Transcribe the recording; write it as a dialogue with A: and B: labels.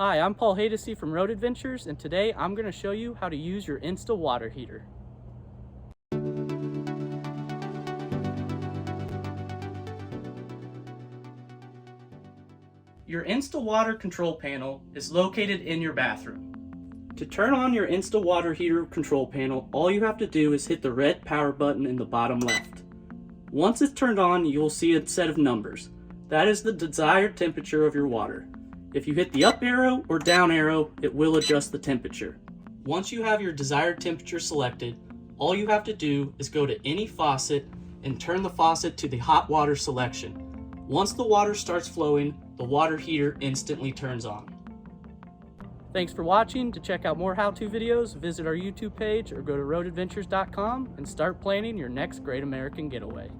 A: Hi, I'm Paul Haydocy from Road Adventures, and today I'm going to show you how to use your Insta water heater. Your Insta water control panel is located in your bathroom. To turn on your Insta water heater control panel, all you have to do is hit the red power button in the bottom left. Once it's turned on, you'll see a set of numbers. That is the desired temperature of your water. If you hit the up arrow or down arrow, it will adjust the temperature. Once you have your desired temperature selected, all you have to do is go to any faucet and turn the faucet to the hot water selection. Once the water starts flowing, the water heater instantly turns on. Thanks for watching. To check out more how-to videos, visit our YouTube page or go to roadadventures.com and start planning your next Great American Getaway.